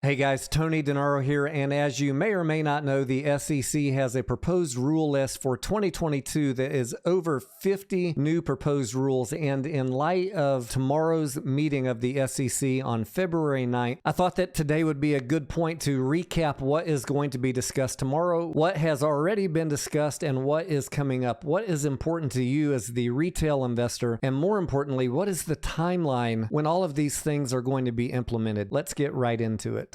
Hey guys, Tony Denaro here, and as you may or may not know, the SEC has a proposed rule list for 2022 that is over 50 new proposed rules, and in light of tomorrow's meeting of the SEC on February 9th, I thought that today would be a good point to recap what is going to be discussed tomorrow, what has already been discussed, and what is coming up. What is important to you as the retail investor, and more importantly, what is the timeline when all of these things are going to be implemented? Let's get right into it.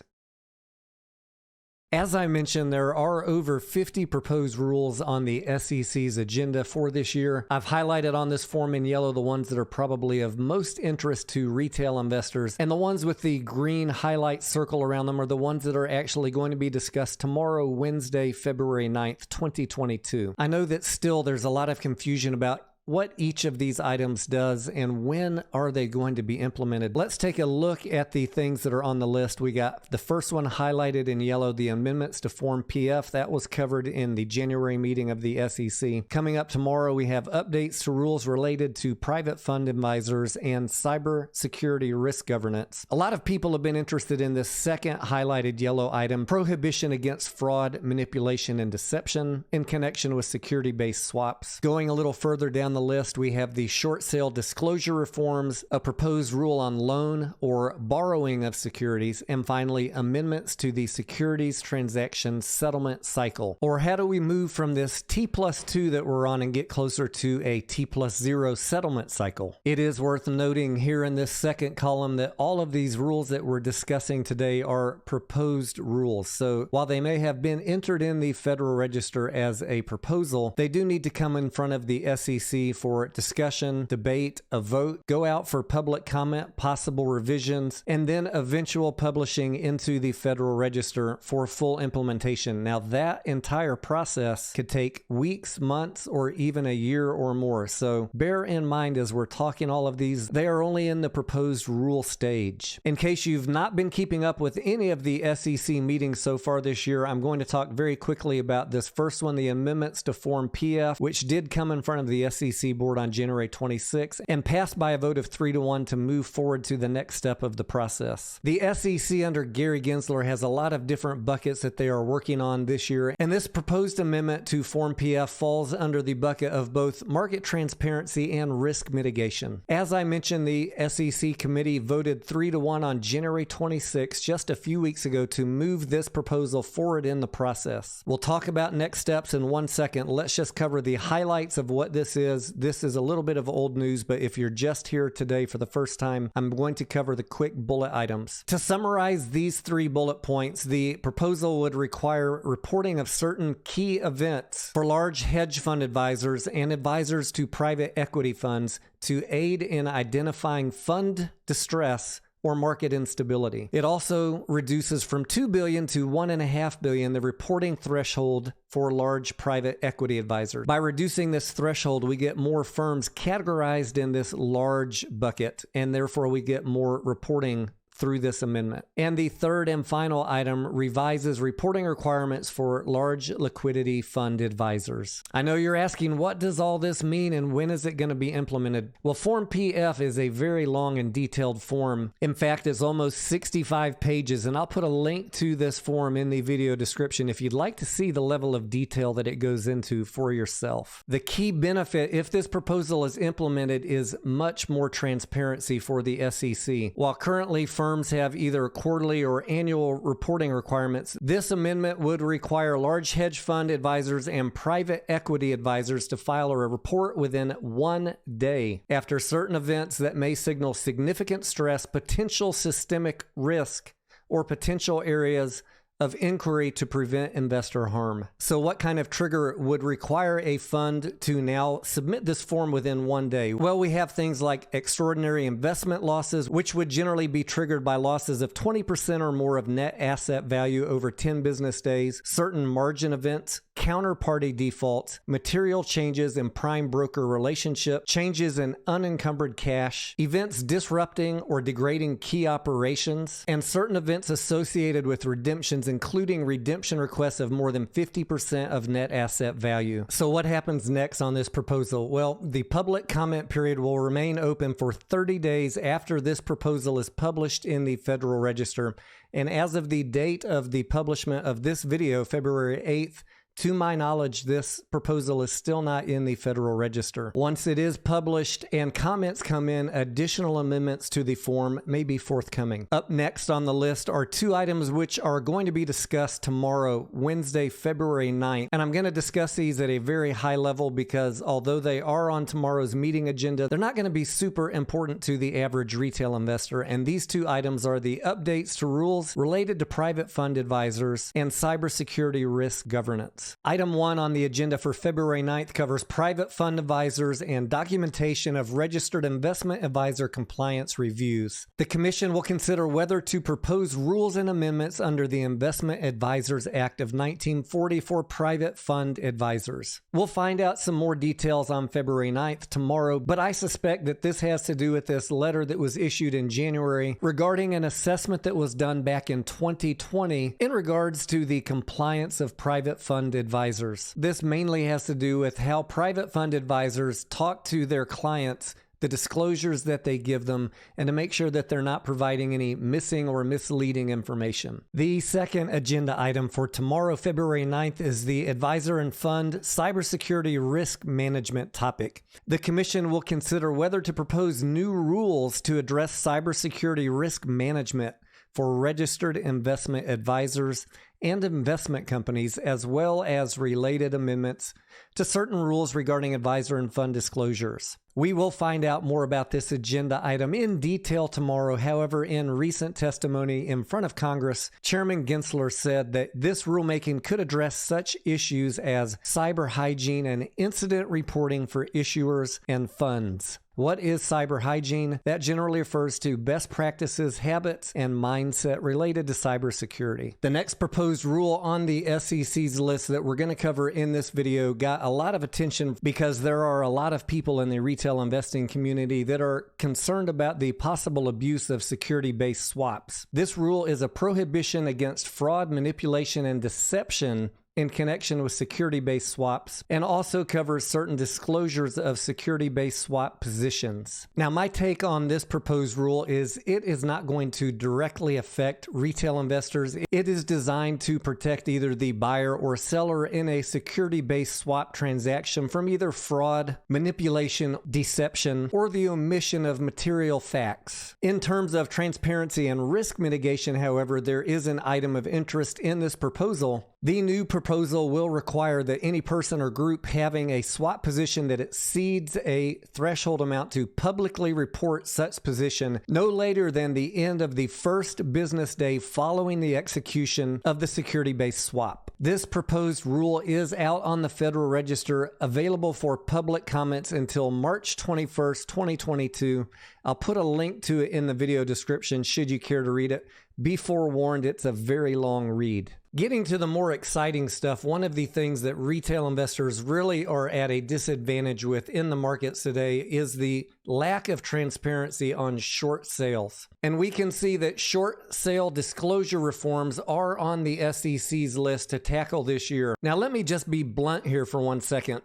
As I mentioned, there are over 50 proposed rules on the SEC's agenda for this year. I've highlighted on this form in yellow the ones that are probably of most interest to retail investors, and the ones with the green highlight circle around them are the ones that are actually going to be discussed tomorrow, Wednesday, February 9th, 2022. I know that still there's a lot of confusion about what each of these items does and when are they going to be implemented. Let's take a look at the things that are on the list. We got the first one highlighted in yellow, the amendments to Form PF. That was covered in the January meeting of the SEC. Coming up tomorrow, we have updates to rules related to private fund advisors and cybersecurity risk governance. A lot of people have been interested in this second highlighted yellow item, Prohibition Against Fraud, Manipulation, and Deception in connection with security-based swaps. Going a little further down the list, we have the short sale disclosure reforms, a proposed rule on loan or borrowing of securities, and finally amendments to the Securities Transaction Settlement Cycle. Or how do we move from this T+2 that we're on and get closer to a T+0 settlement cycle? It is worth noting here in this second column that all of these rules that we're discussing today are proposed rules. So while they may have been entered in the Federal Register as a proposal, they do need to come in front of the SEC for discussion, debate, a vote, go out for public comment, possible revisions, and then eventual publishing into the Federal Register for full implementation. Now that entire process could take weeks, months, or even a year or more. So bear in mind as we're talking all of these, they are only in the proposed rule stage. In case you've not been keeping up with any of the SEC meetings so far this year, I'm going to talk very quickly about this first one, the amendments to Form PF, which did come in front of the SEC board on January 26 and passed by a vote of 3-1 to move forward to the next step of the process. The SEC under Gary Gensler has a lot of different buckets that they are working on this year, and this proposed amendment to Form PF falls under the bucket of both market transparency and risk mitigation. As I mentioned, the SEC committee voted 3-1 on January 26, just a few weeks ago, to move this proposal forward in the process. We'll talk about next steps in 1 second. Let's just cover the highlights of what this is. This is a little bit of old news, but if you're just here today for the first time, I'm going to cover the quick bullet items. To summarize these 3 bullet points, the proposal would require reporting of certain key events for large hedge fund advisors and advisors to private equity funds to aid in identifying fund distress or market instability. It also reduces from $2 billion to $1.5 billion the reporting threshold for large private equity advisors. By reducing this threshold, we get more firms categorized in this large bucket, and therefore we get more reporting through this amendment. And the third and final item revises reporting requirements for large liquidity fund advisors. I know you're asking, what does all this mean and when is it going to be implemented? Well, Form PF is a very long and detailed form. In fact, it's almost 65 pages, and I'll put a link to this form in the video description if you'd like to see the level of detail that it goes into for yourself. The key benefit, if this proposal is implemented, is much more transparency for the SEC. While currently firms have either quarterly or annual reporting requirements, this amendment would require large hedge fund advisors and private equity advisors to file a report within 1 day after certain events that may signal significant stress, potential systemic risk, or potential areas of inquiry to prevent investor harm. So what kind of trigger would require a fund to now submit this form within 1 day? Well, we have things like extraordinary investment losses, which would generally be triggered by losses of 20% or more of net asset value over 10 business days, certain margin events, counterparty defaults, material changes in prime broker relationship, changes in unencumbered cash, events disrupting or degrading key operations, and certain events associated with redemptions, including redemption requests of more than 50% of net asset value. So what happens next on this proposal? Well, the public comment period will remain open for 30 days after this proposal is published in the Federal Register. And as of the date of the publishment of this video, February 8th, to my knowledge, this proposal is still not in the Federal Register. Once it is published and comments come in, additional amendments to the form may be forthcoming. Up next on the list are two items which are going to be discussed tomorrow, Wednesday, February 9th. And I'm going to discuss these at a very high level because although they are on tomorrow's meeting agenda, they're not going to be super important to the average retail investor. And these two items are the updates to rules related to private fund advisors and cybersecurity risk governance. Item 1 on the agenda for February 9th covers private fund advisors and documentation of registered investment advisor compliance reviews. The Commission will consider whether to propose rules and amendments under the Investment Advisors Act of 1940 for private fund advisors. We'll find out some more details on February 9th tomorrow, but I suspect that this has to do with this letter that was issued in January regarding an assessment that was done back in 2020 in regards to the compliance of private fund advisors. This mainly has to do with how private fund advisors talk to their clients, the disclosures that they give them, and to make sure that they're not providing any missing or misleading information. The second agenda item for tomorrow, February 9th, is the Advisor and Fund Cybersecurity Risk Management topic. The Commission will consider whether to propose new rules to address cybersecurity risk management for registered investment advisors and investment companies, as well as related amendments to certain rules regarding advisor and fund disclosures. We will find out more about this agenda item in detail tomorrow. However, in recent testimony in front of Congress, Chairman Gensler said that this rulemaking could address such issues as cyber hygiene and incident reporting for issuers and funds. What is cyber hygiene? That generally refers to best practices, habits, and mindset related to cybersecurity. The next proposed rule on the SEC's list that we're going to cover in this video got a lot of attention because there are a lot of people in the retail investing community that are concerned about the possible abuse of security-based swaps. This rule is a prohibition against fraud, manipulation, and deception in connection with security-based swaps, and also covers certain disclosures of security-based swap positions. Now, my take on this proposed rule is it is not going to directly affect retail investors. It is designed to protect either the buyer or seller in a security-based swap transaction from either fraud, manipulation, deception, or the omission of material facts. In terms of transparency and risk mitigation, however, there is an item of interest in this proposal. The new proposal will require that any person or group having a swap position that exceeds a threshold amount to publicly report such position no later than the end of the first business day following the execution of the security-based swap. This proposed rule is out on the Federal Register, available for public comments until March 21st, 2022. I'll put a link to it in the video description should you care to read it. Be forewarned, it's a very long read. Getting to the more exciting stuff, one of the things that retail investors really are at a disadvantage with in the markets today is the lack of transparency on short sales. And we can see that short sale disclosure reforms are on the SEC's list to tackle this year. Now, let me just be blunt here for 1 second.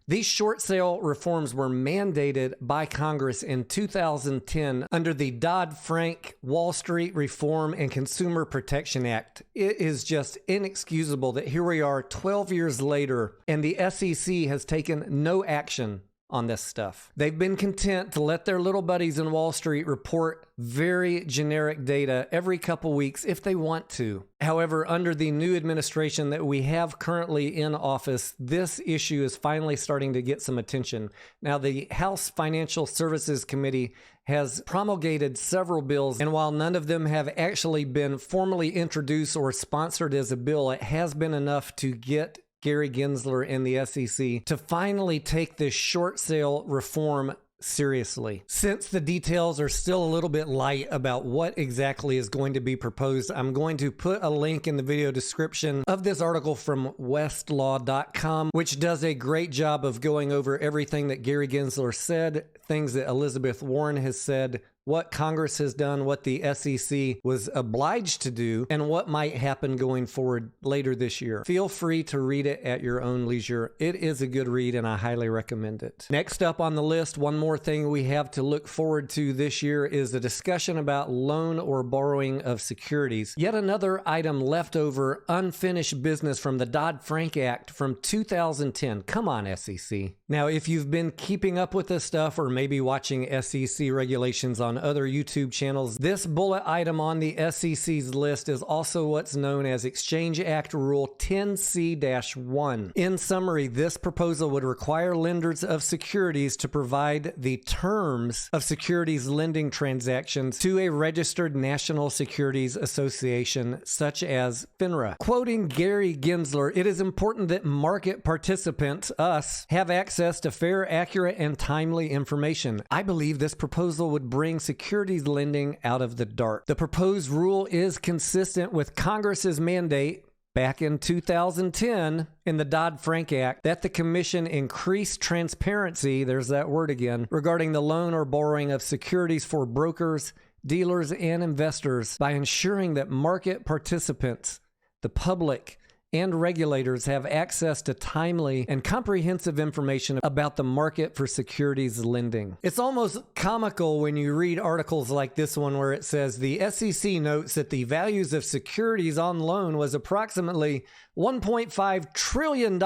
These short sale reforms were mandated by Congress in 2010 under the Dodd-Frank Wall Street Reform and Consumer Protection Act. It is just inexcusable that here we are 12 years later and the SEC has taken no action on this stuff. They've been content to let their little buddies in Wall Street report very generic data every couple weeks if they want to. However, under the new administration that we have currently in office, this issue is finally starting to get some attention. Now, the House Financial Services Committee has promulgated several bills, and while none of them have actually been formally introduced or sponsored as a bill, it has been enough to get Gary Gensler and the SEC to finally take this short sale reform seriously. Since the details are still a little bit light about what exactly is going to be proposed, I'm going to put a link in the video description of this article from westlaw.com, which does a great job of going over everything that Gary Gensler said, things that Elizabeth Warren has said, what Congress has done, what the SEC was obliged to do, and what might happen going forward later this year. Feel free to read it at your own leisure. It is a good read, and I highly recommend it. Next up on the list, one more thing we have to look forward to this year is a discussion about loan or borrowing of securities. Yet another item left over, unfinished business from the Dodd-Frank Act from 2010. Come on, SEC. Now, if you've been keeping up with this stuff or maybe watching SEC regulations on other YouTube channels, this bullet item on the SEC's list is also what's known as Exchange Act Rule 10C-1. In summary, this proposal would require lenders of securities to provide the terms of securities lending transactions to a registered national securities association such as FINRA. Quoting Gary Gensler, it is important that market participants, us, have access to fair, accurate, and timely information. I believe this proposal would bring securities lending out of the dark. The proposed rule is consistent with Congress's mandate back in 2010 in the Dodd-Frank Act that the Commission increase transparency, there's that word again, regarding the loan or borrowing of securities for brokers, dealers, and investors by ensuring that market participants, the public, and regulators have access to timely and comprehensive information about the market for securities lending. It's almost comical when you read articles like this one where it says the SEC notes that the values of securities on loan was approximately $1.5 trillion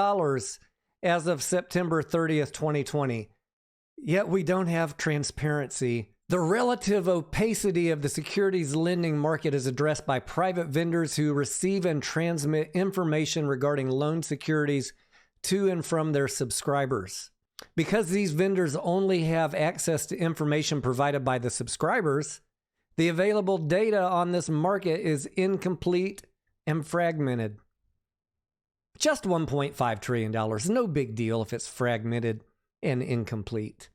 as of September 30th, 2020. Yet we don't have transparency. The relative opacity of the securities lending market is addressed by private vendors who receive and transmit information regarding loan securities to and from their subscribers. Because these vendors only have access to information provided by the subscribers, the available data on this market is incomplete and fragmented. Just $1.5 trillion, no big deal if it's fragmented and incomplete.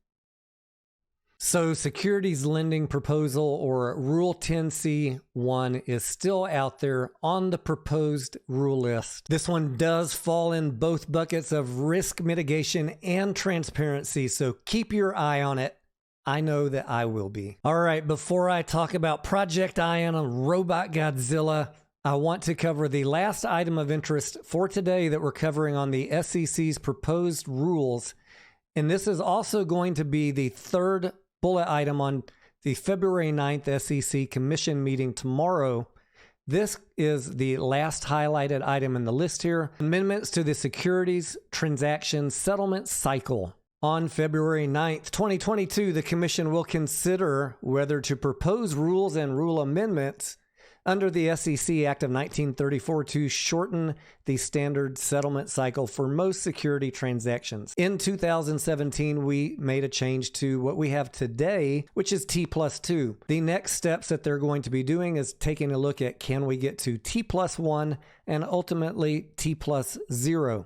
So securities lending proposal or Rule 10C-1 is still out there on the proposed rule list. This one does fall in both buckets of risk mitigation and transparency, so keep your eye on it. I know that I will be. All right, before I talk about Project Ion and Robot Godzilla, I want to cover the last item of interest for today that we're covering on the SEC's proposed rules. And this is also going to be the third bullet item on the February 9th SEC Commission meeting tomorrow. This is the last highlighted item in the list here. Amendments to the Securities Transaction Settlement Cycle. On February 9th, 2022, the Commission will consider whether to propose rules and rule amendments under the SEC Act of 1934 to shorten the standard settlement cycle for most security transactions. In 2017, we made a change to what we have today, which is T+2. The next steps that they're going to be doing is taking a look at can we get to T+1 and ultimately T+0.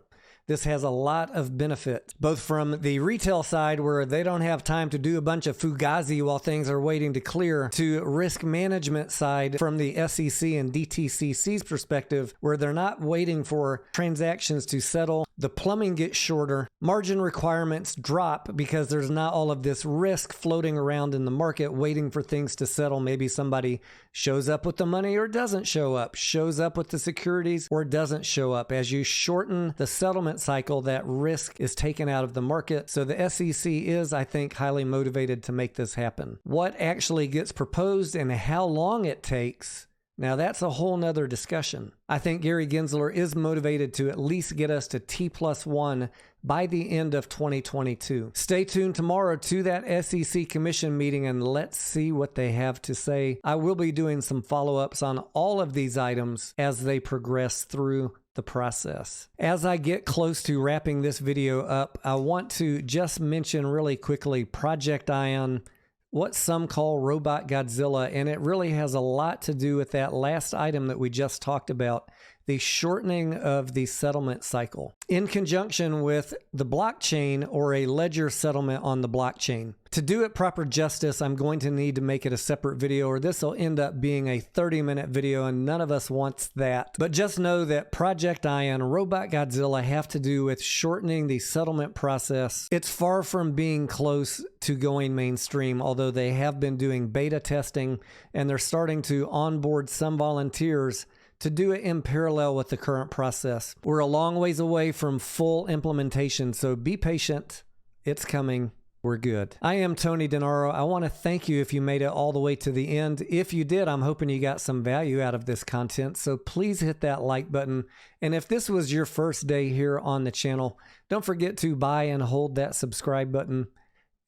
This has a lot of benefits, both from the retail side where they don't have time to do a bunch of fugazi while things are waiting to clear, to risk management side from the SEC and DTCC's perspective where they're not waiting for transactions to settle. The plumbing gets shorter, margin requirements drop because there's not all of this risk floating around in the market waiting for things to settle. Maybe somebody shows up with the money or doesn't show up, shows up with the securities or doesn't show up. As you shorten the settlement cycle, that risk is taken out of the market. So the SEC is, I think, highly motivated to make this happen. What actually gets proposed and how long it takes, now that's a whole nother discussion. I think Gary Gensler is motivated to at least get us to T+1 by the end of 2022. Stay tuned tomorrow to that SEC Commission meeting and let's see what they have to say. I will be doing some follow-ups on all of these items as they progress through the process. As I get close to wrapping this video up, I want to just mention really quickly Project Ion, what some call Robot Godzilla, and it really has a lot to do with that last item that we just talked about, the shortening of the settlement cycle in conjunction with the blockchain or a ledger settlement on the blockchain. To do it proper justice, I'm going to need to make it a separate video, or this will end up being a 30-minute video, and none of us wants that. But just know that Project I and Robot Godzilla have to do with shortening the settlement process. It's far from being close to going mainstream, although they have been doing beta testing and they're starting to onboard some volunteers to do it in parallel with the current process. We're a long ways away from full implementation, so be patient. It's coming. We're good. I am Tony Denaro. I want to thank you if you made it all the way to the end. If you did, I'm hoping you got some value out of this content, so please hit that like button. And if this was your first day here on the channel, don't forget to buy and hold that subscribe button,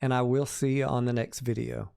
and I will see you on the next video.